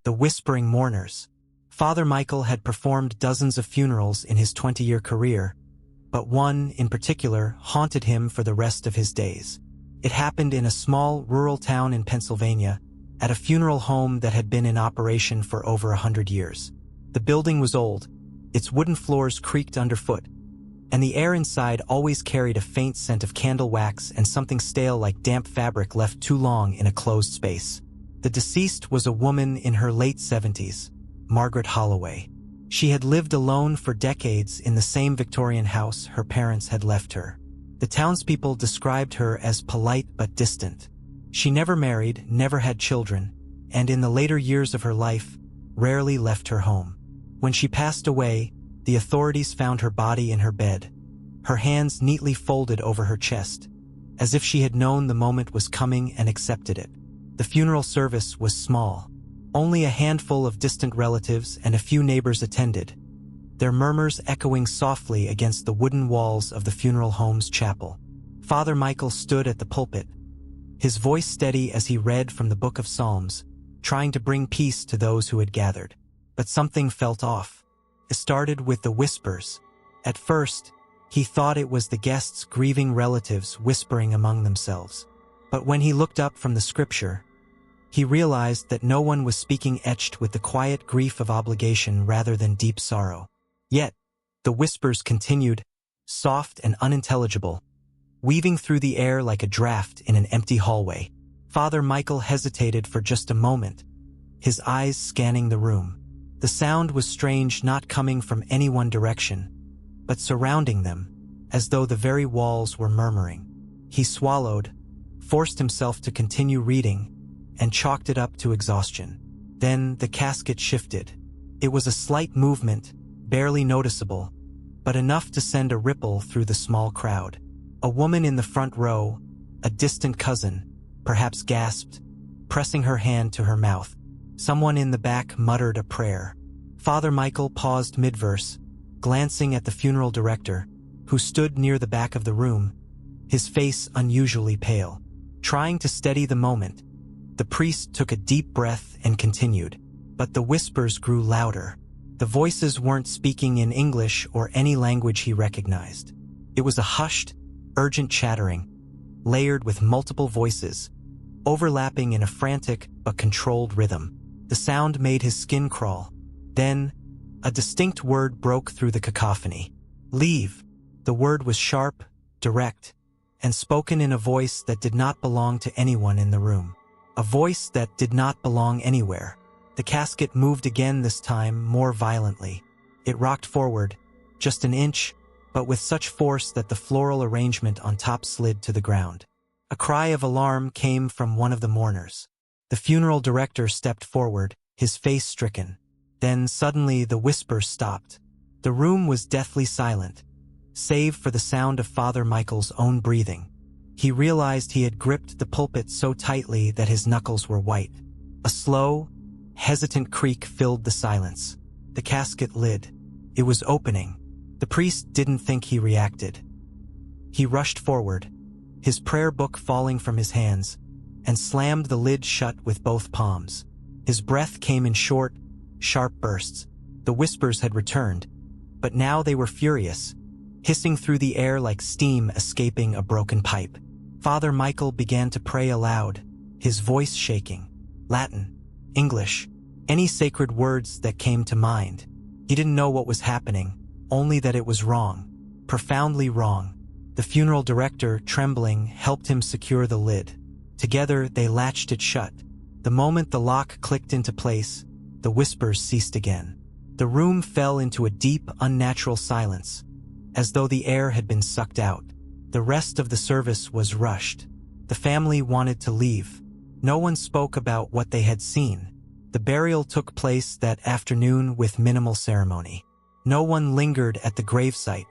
the whispering mourners. Father Michael had performed dozens of funerals in his 20-year career, but one, in particular, haunted him for the rest of his days. It happened in a small, rural town in Pennsylvania, at a funeral home that had been in operation for over 100 years. The building was old, its wooden floors creaked underfoot, and the air inside always carried a faint scent of candle wax and something stale like damp fabric left too long in a closed space. The deceased was a woman in her late 70s, Margaret Holloway. She had lived alone for decades in the same Victorian house her parents had left her. The townspeople described her as polite but distant. She never married, never had children, and in the later years of her life, rarely left her home. When she passed away, the authorities found her body in her bed, her hands neatly folded over her chest, as if she had known the moment was coming and accepted it. The funeral service was small. Only a handful of distant relatives and a few neighbors attended, their murmurs echoing softly against the wooden walls of the funeral home's chapel. Father Michael stood at the pulpit, his voice steady as he read from the Book of Psalms, trying to bring peace to those who had gathered. But something felt off. It started with the whispers. At first, he thought it was the guests' grieving relatives whispering among themselves. But when he looked up from the scripture, he realized that no one was speaking etched with the quiet grief of obligation rather than deep sorrow. Yet, the whispers continued, soft and unintelligible, weaving through the air like a draft in an empty hallway. Father Michael hesitated for just a moment, his eyes scanning the room. The sound was strange, not coming from any one direction, but surrounding them, as though the very walls were murmuring. He swallowed, forced himself to continue reading, and chalked it up to exhaustion. Then the casket shifted. It was a slight movement, barely noticeable, but enough to send a ripple through the small crowd. A woman in the front row, a distant cousin, perhaps gasped, pressing her hand to her mouth. Someone in the back muttered a prayer. Father Michael paused mid-verse, glancing at the funeral director, who stood near the back of the room, his face unusually pale. Trying to steady the moment, the priest took a deep breath and continued, but the whispers grew louder. The voices weren't speaking in English or any language he recognized. It was a hushed, urgent chattering, layered with multiple voices, overlapping in a frantic but controlled rhythm. The sound made his skin crawl. Then, a distinct word broke through the cacophony. Leave. The word was sharp, direct, and spoken in a voice that did not belong to anyone in the room. A voice that did not belong anywhere. The casket moved again, this time more violently. It rocked forward, just an inch, but with such force that the floral arrangement on top slid to the ground. A cry of alarm came from one of the mourners. The funeral director stepped forward, his face stricken. Then suddenly the whispers stopped. The room was deathly silent, save for the sound of Father Michael's own breathing. He realized he had gripped the pulpit so tightly that his knuckles were white. A slow, hesitant creak filled the silence. The casket lid. It was opening. The priest didn't think he reacted. He rushed forward, his prayer book falling from his hands, and slammed the lid shut with both palms. His breath came in short, sharp bursts. The whispers had returned, but now they were furious, hissing through the air like steam escaping a broken pipe. Father Michael began to pray aloud, his voice shaking. Latin, English, any sacred words that came to mind. He didn't know what was happening, only that it was wrong, profoundly wrong. The funeral director, trembling, helped him secure the lid. Together, they latched it shut. The moment the lock clicked into place, the whispers ceased again. The room fell into a deep, unnatural silence, as though the air had been sucked out. The rest of the service was rushed. The family wanted to leave. No one spoke about what they had seen. The burial took place that afternoon with minimal ceremony. No one lingered at the gravesite.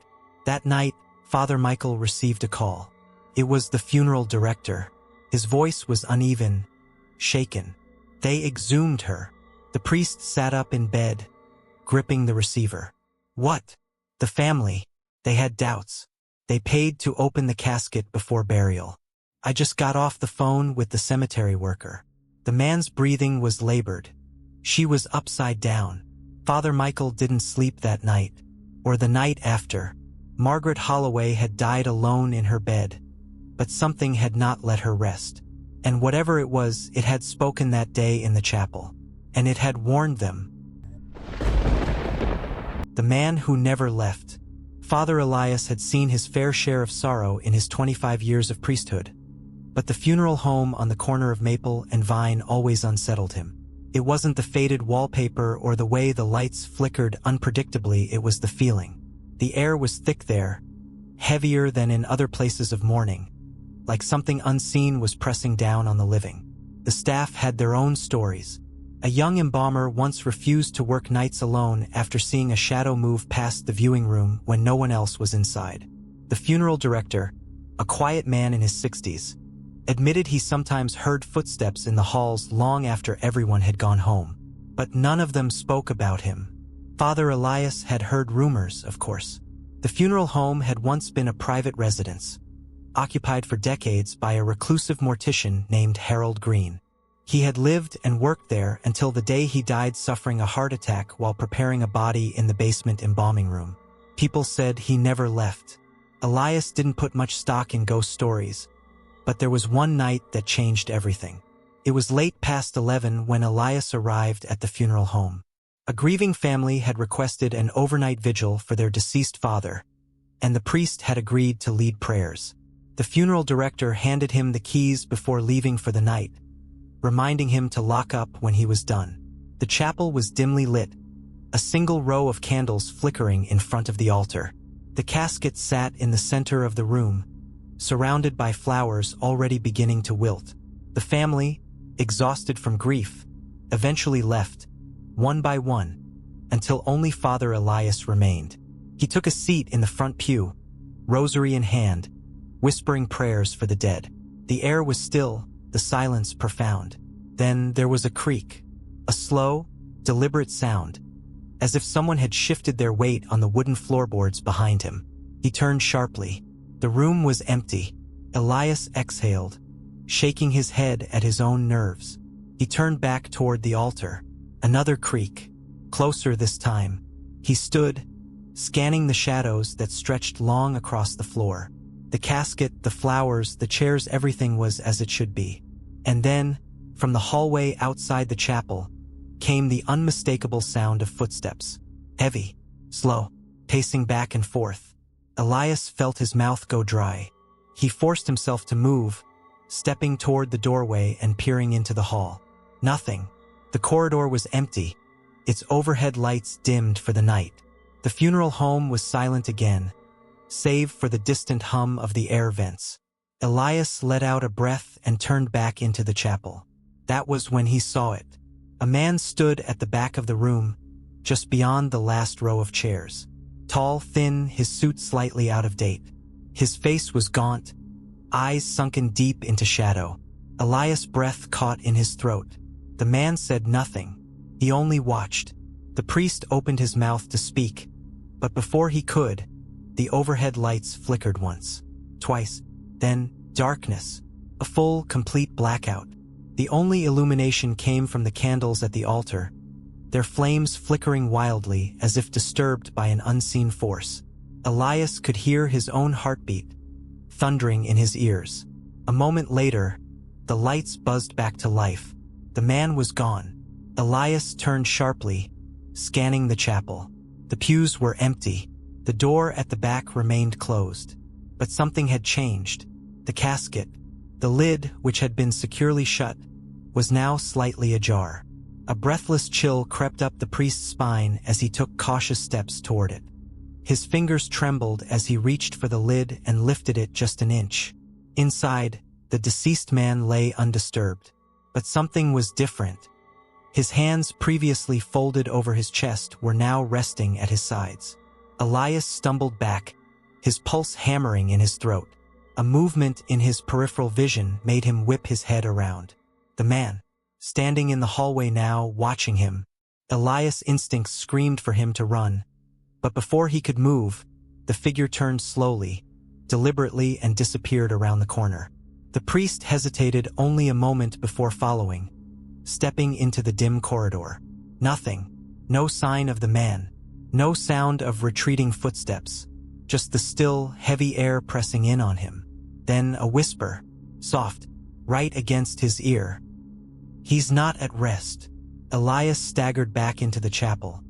That night, Father Michael received a call. It was the funeral director. His voice was uneven, shaken. They exhumed her. The priest sat up in bed, gripping the receiver. What? The family. They had doubts. They paid to open the casket before burial. I just got off the phone with the cemetery worker. The man's breathing was labored, She was upside down. Father Michael didn't sleep that night, or the night after. Margaret Holloway had died alone in her bed, but something had not let her rest. And whatever it was, it had spoken that day in the chapel, and it had warned them. The man who never left. Father Elias had seen his fair share of sorrow in his 25 years of priesthood, but the funeral home on the corner of Maple and Vine always unsettled him. It wasn't the faded wallpaper or the way the lights flickered unpredictably, it was the feeling. The air was thick there, heavier than in other places of mourning, like something unseen was pressing down on the living. The staff had their own stories. A young embalmer once refused to work nights alone after seeing a shadow move past the viewing room when no one else was inside. The funeral director, a quiet man in his 60s, admitted he sometimes heard footsteps in the halls long after everyone had gone home. But none of them spoke about him. Father Elias had heard rumors, of course. The funeral home had once been a private residence, occupied for decades by a reclusive mortician named Harold Green. He had lived and worked there until the day he died suffering a heart attack while preparing a body in the basement embalming room. People said he never left. Elias didn't put much stock in ghost stories, but there was one night that changed everything. It was late past 11 when Elias arrived at the funeral home. A grieving family had requested an overnight vigil for their deceased father, and the priest had agreed to lead prayers. The funeral director handed him the keys before leaving for the night, reminding him to lock up when he was done. The chapel was dimly lit, a single row of candles flickering in front of the altar. The casket sat in the center of the room, surrounded by flowers already beginning to wilt. The family, exhausted from grief, eventually left, one by one, until only Father Elias remained. He took a seat in the front pew, rosary in hand, whispering prayers for the dead. The air was still, the silence profound. Then there was a creak, a slow, deliberate sound, as if someone had shifted their weight on the wooden floorboards behind him. He turned sharply. The room was empty. Elias exhaled, shaking his head at his own nerves. He turned back toward the altar. Another creak, closer this time. He stood, scanning the shadows that stretched long across the floor. The casket, the flowers, the chairs, everything was as it should be. And then, from the hallway outside the chapel, came the unmistakable sound of footsteps. Heavy, slow, pacing back and forth. Elias felt his mouth go dry. He forced himself to move, stepping toward the doorway and peering into the hall. Nothing. The corridor was empty, its overhead lights dimmed for the night. The funeral home was silent again, save for the distant hum of the air vents. Elias let out a breath and turned back into the chapel. That was when he saw it. A man stood at the back of the room, just beyond the last row of chairs. Tall, thin, his suit slightly out of date. His face was gaunt, eyes sunken deep into shadow. Elias' breath caught in his throat. The man said nothing. He only watched. The priest opened his mouth to speak, but before he could, the overhead lights flickered once, twice, then darkness, a full, complete blackout. The only illumination came from the candles at the altar, their flames flickering wildly as if disturbed by an unseen force. Elias could hear his own heartbeat, thundering in his ears. A moment later, the lights buzzed back to life. The man was gone. Elias turned sharply, scanning the chapel. The pews were empty. The door at the back remained closed. But something had changed. The casket, the lid, which had been securely shut, was now slightly ajar. A breathless chill crept up the priest's spine as he took cautious steps toward it. His fingers trembled as he reached for the lid and lifted it just an inch. Inside, the deceased man lay undisturbed. But something was different. His hands, previously folded over his chest, were now resting at his sides. Elias stumbled back, his pulse hammering in his throat. A movement in his peripheral vision made him whip his head around. The man, standing in the hallway now, watching him. Elias' instincts screamed for him to run. But before he could move, the figure turned slowly, deliberately, and disappeared around the corner. The priest hesitated only a moment before following, stepping into the dim corridor. Nothing. No sign of the man. No sound of retreating footsteps. Just the still, heavy air pressing in on him. Then a whisper, soft, right against his ear. "He's not at rest." Elias staggered back into the chapel,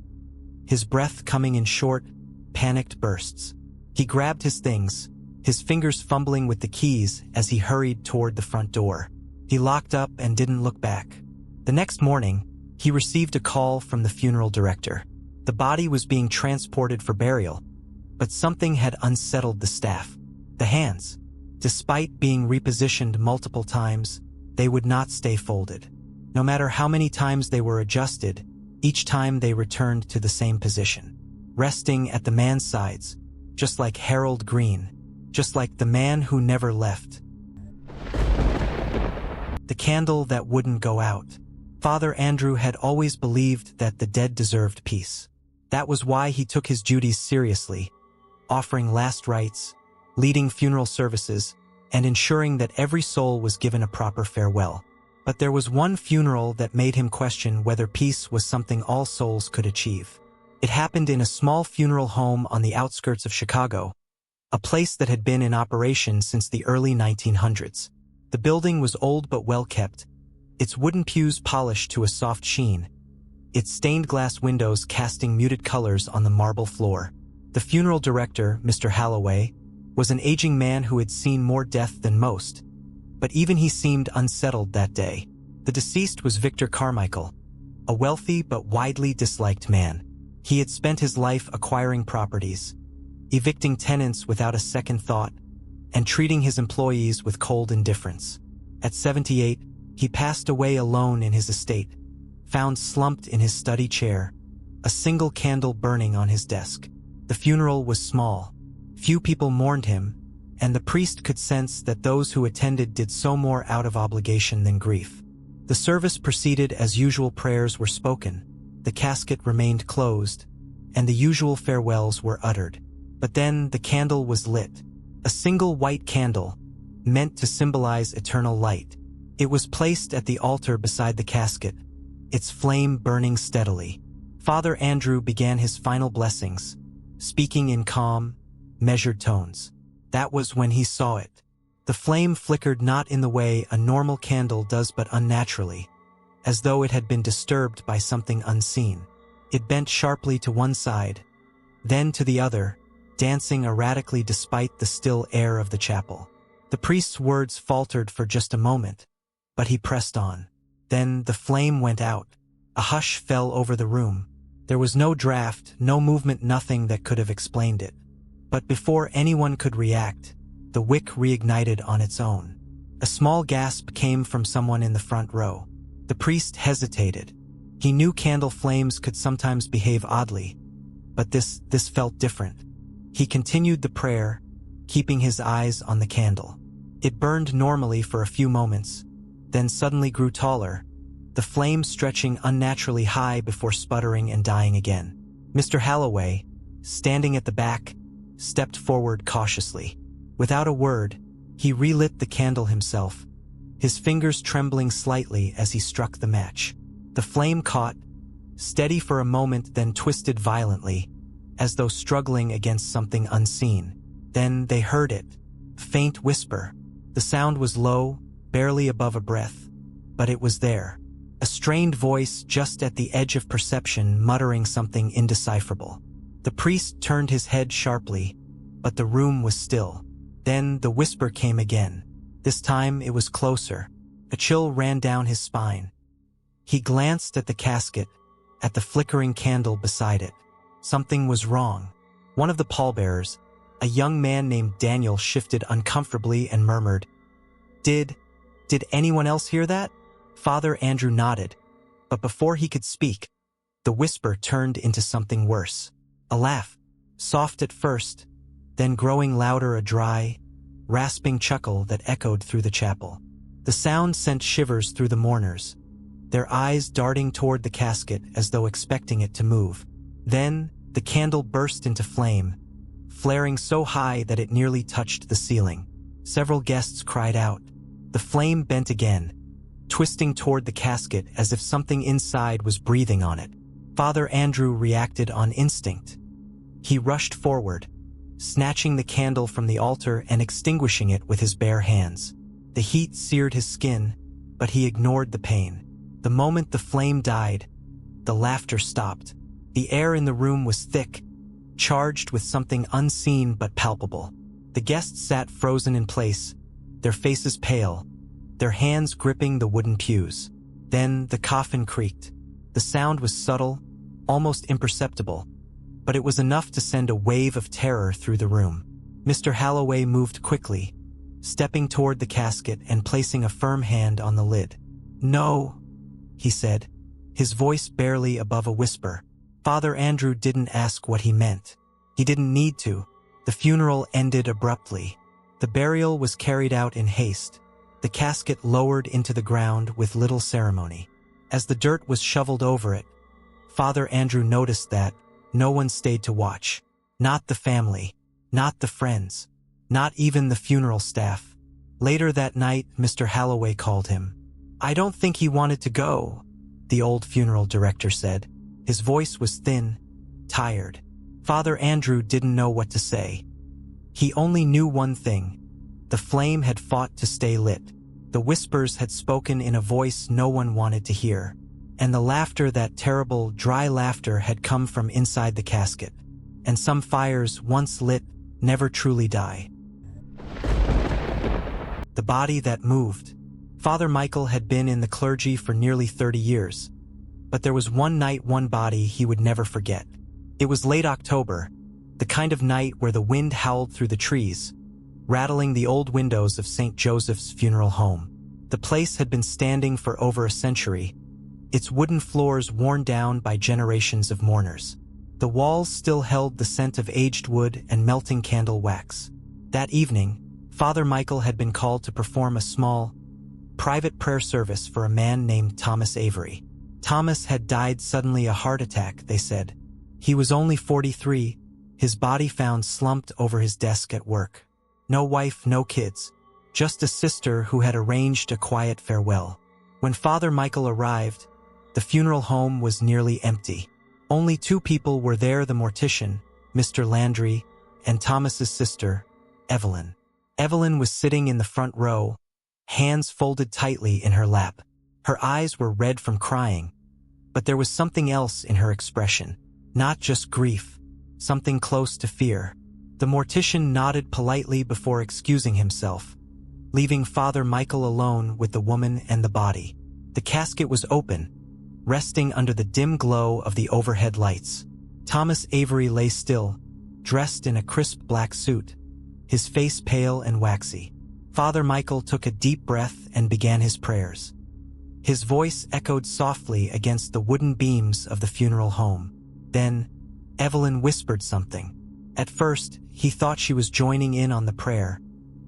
his breath coming in short, panicked bursts. He grabbed his things, his fingers fumbling with the keys as he hurried toward the front door. He locked up and didn't look back. The next morning, he received a call from the funeral director. The body was being transported for burial, but something had unsettled the staff. The hands, despite being repositioned multiple times, they would not stay folded. No matter how many times they were adjusted, each time they returned to the same position, resting at the man's sides, just like Harold Green, just like the man who never left. The candle that wouldn't go out. Father Andrew had always believed that the dead deserved peace. That was why he took his duties seriously, offering last rites, leading funeral services, and ensuring that every soul was given a proper farewell. But there was one funeral that made him question whether peace was something all souls could achieve. It happened in a small funeral home on the outskirts of Chicago, a place that had been in operation since the early 1900s. The building was old but well kept, its wooden pews polished to a soft sheen, its stained glass windows casting muted colors on the marble floor. The funeral director, Mr. Halloway, was an aging man who had seen more death than most, but even he seemed unsettled that day. The deceased was Victor Carmichael, a wealthy but widely disliked man. He had spent his life acquiring properties, evicting tenants without a second thought, and treating his employees with cold indifference. At 78, he passed away alone in his estate, found slumped in his study chair, a single candle burning on his desk. The funeral was small. Few people mourned him, and the priest could sense that those who attended did so more out of obligation than grief. The service proceeded as usual. Prayers were spoken, the casket remained closed, and the usual farewells were uttered. But then the candle was lit, a single white candle, meant to symbolize eternal light. It was placed at the altar beside the casket, its flame burning steadily. Father Andrew began his final blessings, speaking in calm, measured tones. That was when he saw it. The flame flickered not in the way a normal candle does but unnaturally, as though it had been disturbed by something unseen. It bent sharply to one side, then to the other, dancing erratically despite the still air of the chapel. The priest's words faltered for just a moment, but he pressed on. Then the flame went out. A hush fell over the room. There was no draft, no movement, nothing that could have explained it. But before anyone could react, the wick reignited on its own. A small gasp came from someone in the front row. The priest hesitated. He knew candle flames could sometimes behave oddly, but this felt different. He continued the prayer, keeping his eyes on the candle. It burned normally for a few moments, then suddenly grew taller, the flame stretching unnaturally high before sputtering and dying again. Mr. Halloway, standing at the back, stepped forward cautiously. Without a word, he relit the candle himself, his fingers trembling slightly as he struck the match. The flame caught, steady for a moment, then twisted violently, as though struggling against something unseen. Then they heard it, a faint whisper. The sound was low, barely above a breath, but it was there. A strained voice just at the edge of perception, muttering something indecipherable. The priest turned his head sharply, but the room was still. Then the whisper came again. This time it was closer. A chill ran down his spine. He glanced at the casket, at the flickering candle beside it. Something was wrong. One of the pallbearers, a young man named Daniel, shifted uncomfortably and murmured, Did anyone else hear that?" Father Andrew nodded, but before he could speak, the whisper turned into something worse. A laugh, soft at first, then growing louder, a dry, rasping chuckle that echoed through the chapel. The sound sent shivers through the mourners, their eyes darting toward the casket as though expecting it to move. Then the candle burst into flame, flaring so high that it nearly touched the ceiling. Several guests cried out. The flame bent again, twisting toward the casket as if something inside was breathing on it. Father Andrew reacted on instinct. He rushed forward, snatching the candle from the altar and extinguishing it with his bare hands. The heat seared his skin, but he ignored the pain. The moment the flame died, the laughter stopped. The air in the room was thick, charged with something unseen but palpable. The guests sat frozen in place, their faces pale, their hands gripping the wooden pews. Then the coffin creaked. The sound was subtle, almost imperceptible, but it was enough to send a wave of terror through the room. Mr. Halloway moved quickly, stepping toward the casket and placing a firm hand on the lid. "No," he said, his voice barely above a whisper. Father Andrew didn't ask what he meant. He didn't need to. The funeral ended abruptly. The burial was carried out in haste, the casket lowered into the ground with little ceremony. As the dirt was shoveled over it, Father Andrew noticed that no one stayed to watch. Not the family, not the friends, not even the funeral staff. Later that night, Mr. Halloway called him. "I don't think he wanted to go," the old funeral director said. His voice was thin, tired. Father Andrew didn't know what to say. He only knew one thing. The flame had fought to stay lit. The whispers had spoken in a voice no one wanted to hear. And the laughter, that terrible, dry laughter, had come from inside the casket. And some fires, once lit, never truly die. The body that moved. Father Michael had been in the clergy for nearly 30 years. But there was one night, one body he would never forget. It was late October, the kind of night where the wind howled through the trees, rattling the old windows of St. Joseph's funeral home. The place had been standing for over a century, its wooden floors worn down by generations of mourners. The walls still held the scent of aged wood and melting candle wax. That evening, Father Michael had been called to perform a small, private prayer service for a man named Thomas Avery. Thomas had died suddenly, a heart attack, they said. He was only 43, his body found slumped over his desk at work. No wife, no kids, just a sister who had arranged a quiet farewell. When Father Michael arrived, the funeral home was nearly empty. Only two people were there, the mortician, Mr. Landry, and Thomas's sister, Evelyn. Evelyn was sitting in the front row, hands folded tightly in her lap. Her eyes were red from crying, but there was something else in her expression. Not just grief, something close to fear. The mortician nodded politely before excusing himself, leaving Father Michael alone with the woman and the body. The casket was open, resting under the dim glow of the overhead lights. Thomas Avery lay still, dressed in a crisp black suit, his face pale and waxy. Father Michael took a deep breath and began his prayers. His voice echoed softly against the wooden beams of the funeral home. Then, Evelyn whispered something. At first, he thought she was joining in on the prayer,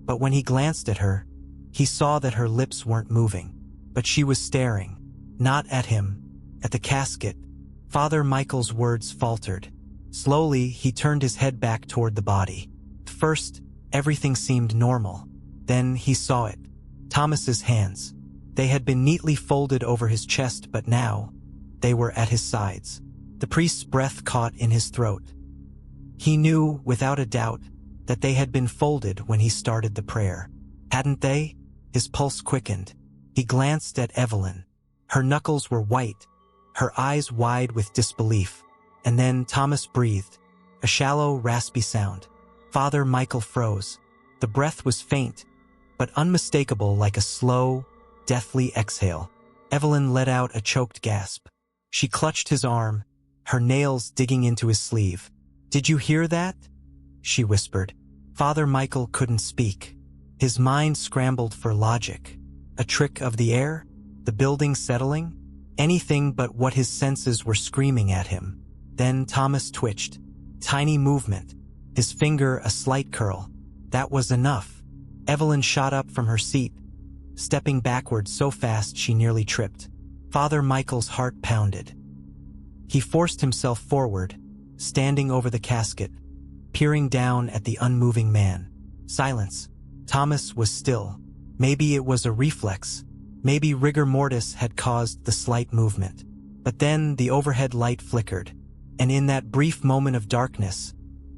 but when he glanced at her, he saw that her lips weren't moving. But she was staring, not at him, at the casket. Father Michael's words faltered. Slowly, he turned his head back toward the body. First, everything seemed normal. Then he saw it. Thomas's hands. They had been neatly folded over his chest, but now, they were at his sides. The priest's breath caught in his throat. He knew, without a doubt, that they had been folded when he started the prayer. Hadn't they? His pulse quickened. He glanced at Evelyn. Her knuckles were white, her eyes wide with disbelief. And then Thomas breathed, a shallow, raspy sound. Father Michael froze. The breath was faint, but unmistakable, like a slow, deathly exhale. Evelyn let out a choked gasp. She clutched his arm, her nails digging into his sleeve. "Did you hear that?" she whispered. Father Michael couldn't speak. His mind scrambled for logic. A trick of the air? The building settling? Anything but what his senses were screaming at him. Then Thomas twitched. Tiny movement. His finger a slight curl. That was enough. Evelyn shot up from her seat, stepping backward so fast she nearly tripped. Father Michael's heart pounded. He forced himself forward, standing over the casket, peering down at the unmoving man. Silence. Thomas was still. Maybe it was a reflex. Maybe rigor mortis had caused the slight movement. But then the overhead light flickered, and in that brief moment of darkness,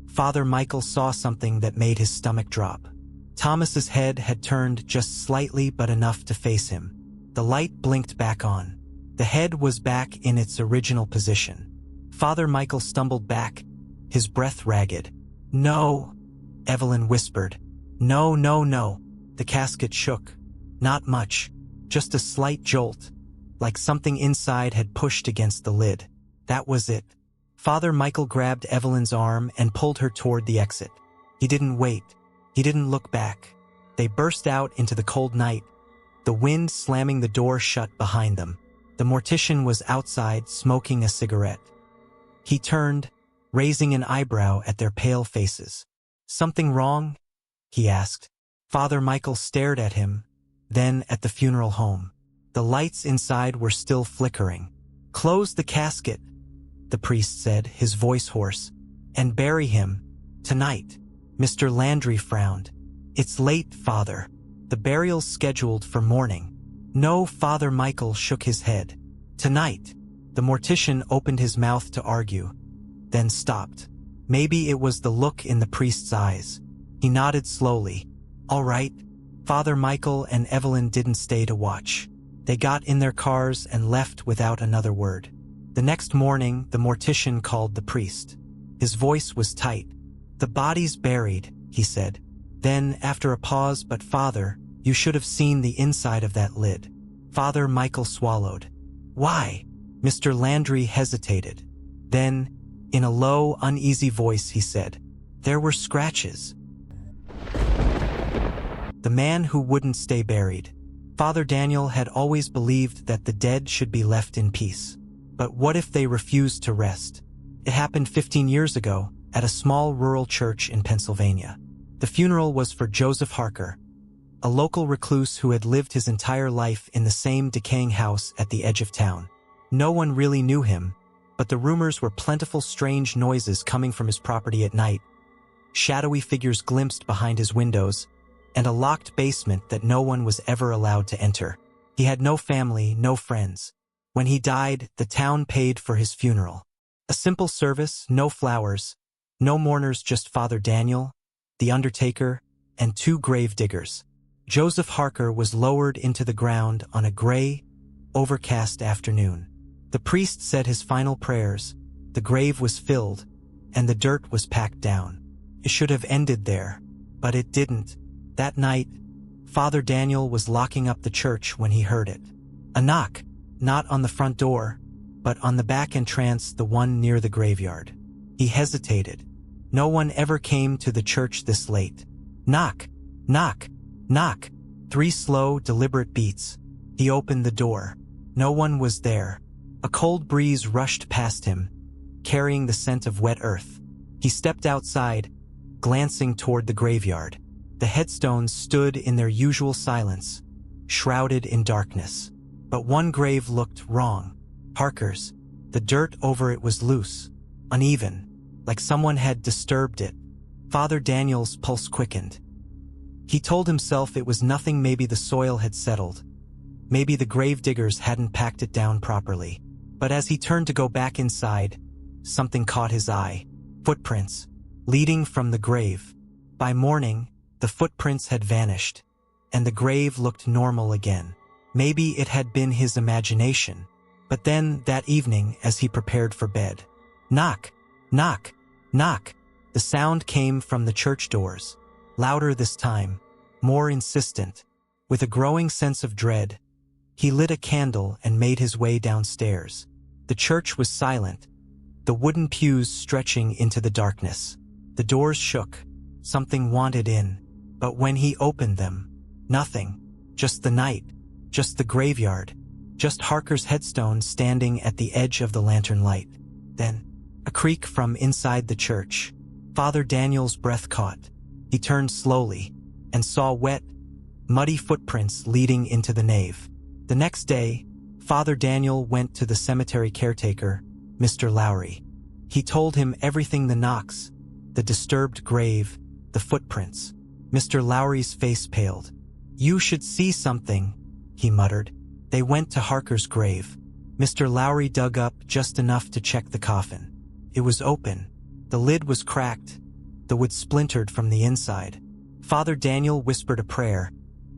Father Michael saw something that made his stomach drop. Thomas's head had turned just slightly but enough to face him. The light blinked back on. The head was back in its original position. Father Michael stumbled back, his breath ragged. "No," Evelyn whispered. "No, no, no." The casket shook. Not much, just a slight jolt, like something inside had pushed against the lid. That was it. Father Michael grabbed Evelyn's arm and pulled her toward the exit. He didn't wait. He didn't look back. They burst out into the cold night, the wind slamming the door shut behind them. The mortician was outside smoking a cigarette. He turned, raising an eyebrow at their pale faces. "Something wrong?" he asked. Father Michael stared at him, then at the funeral home. The lights inside were still flickering. "Close the casket," the priest said, his voice hoarse, "and bury him tonight." Mr. Landry frowned. "It's late, Father. The burial's scheduled for morning." "No," Father Michael shook his head. "Tonight." The mortician opened his mouth to argue, then stopped. Maybe it was the look in the priest's eyes. He nodded slowly. "All right." Father Michael and Evelyn didn't stay to watch. They got in their cars and left without another word. The next morning, the mortician called the priest. His voice was tight. "The body's buried," he said. Then, after a pause, "But Father, you should have seen the inside of that lid." Father Michael swallowed. "Why?" Mr. Landry hesitated. Then, in a low, uneasy voice, he said, "There were scratches." The man who wouldn't stay buried. Father Daniel had always believed that the dead should be left in peace. But what if they refused to rest? It happened 15 years ago, at a small rural church in Pennsylvania. The funeral was for Joseph Harker, a local recluse who had lived his entire life in the same decaying house at the edge of town. No one really knew him, but the rumors were plentiful. Strange noises coming from his property at night, shadowy figures glimpsed behind his windows, and a locked basement that no one was ever allowed to enter. He had no family, no friends. When he died, the town paid for his funeral. A simple service, no flowers, no mourners, just Father Daniel, the undertaker, and 2 grave diggers. Joseph Harker was lowered into the ground on a gray, overcast afternoon. The priest said his final prayers, the grave was filled, and the dirt was packed down. It should have ended there, but it didn't. That night, Father Daniel was locking up the church when he heard it. A knock, not on the front door, but on the back entrance, the one near the graveyard. He hesitated. No one ever came to the church this late. Knock, knock, knock. 3 slow, deliberate beats. He opened the door. No one was there. A cold breeze rushed past him, carrying the scent of wet earth. He stepped outside, glancing toward the graveyard. The headstones stood in their usual silence, shrouded in darkness. But one grave looked wrong. Harker's. The dirt over it was loose, uneven, like someone had disturbed it. Father Daniel's pulse quickened. He told himself it was nothing. Maybe the soil had settled. Maybe the grave diggers hadn't packed it down properly. But as he turned to go back inside, something caught his eye. Footprints, leading from the grave. By morning, the footprints had vanished, and the grave looked normal again. Maybe it had been his imagination. But then, that evening, as he prepared for bed, knock, knock, knock. The sound came from the church doors, louder this time, more insistent. With a growing sense of dread, he lit a candle and made his way downstairs. The church was silent, the wooden pews stretching into the darkness. The doors shook. Something wanted in. But when he opened them, nothing. Just the night. Just the graveyard. Just Harker's headstone standing at the edge of the lantern light. Then, a creak from inside the church. Father Daniel's breath caught. He turned slowly, and saw wet, muddy footprints leading into the nave. The next day, Father Daniel went to the cemetery caretaker, Mr. Lowry. He told him everything: the knocks, the disturbed grave, the footprints. Mr. Lowry's face paled. "You should see something," he muttered. They went to Harker's grave. Mr. Lowry dug up just enough to check the coffin. It was open. The lid was cracked. The wood splintered from the inside. Father Daniel whispered a prayer,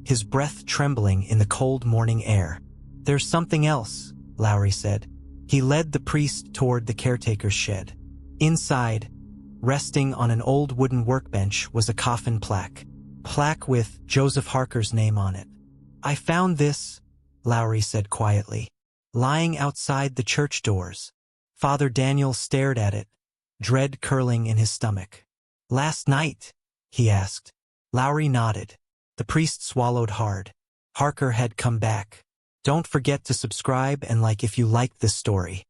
his breath trembling in the cold morning air. "There's something else," Lowry said. He led the priest toward the caretaker's shed. Inside, resting on an old wooden workbench, was a coffin plaque with Joseph Harker's name on it. "I found this," Lowry said quietly, "lying outside the church doors." Father Daniel stared at it, dread curling in his stomach. "Last night?" he asked. Lowry nodded. The priest swallowed hard. Harker had come back. Don't forget to subscribe and like if you liked this story.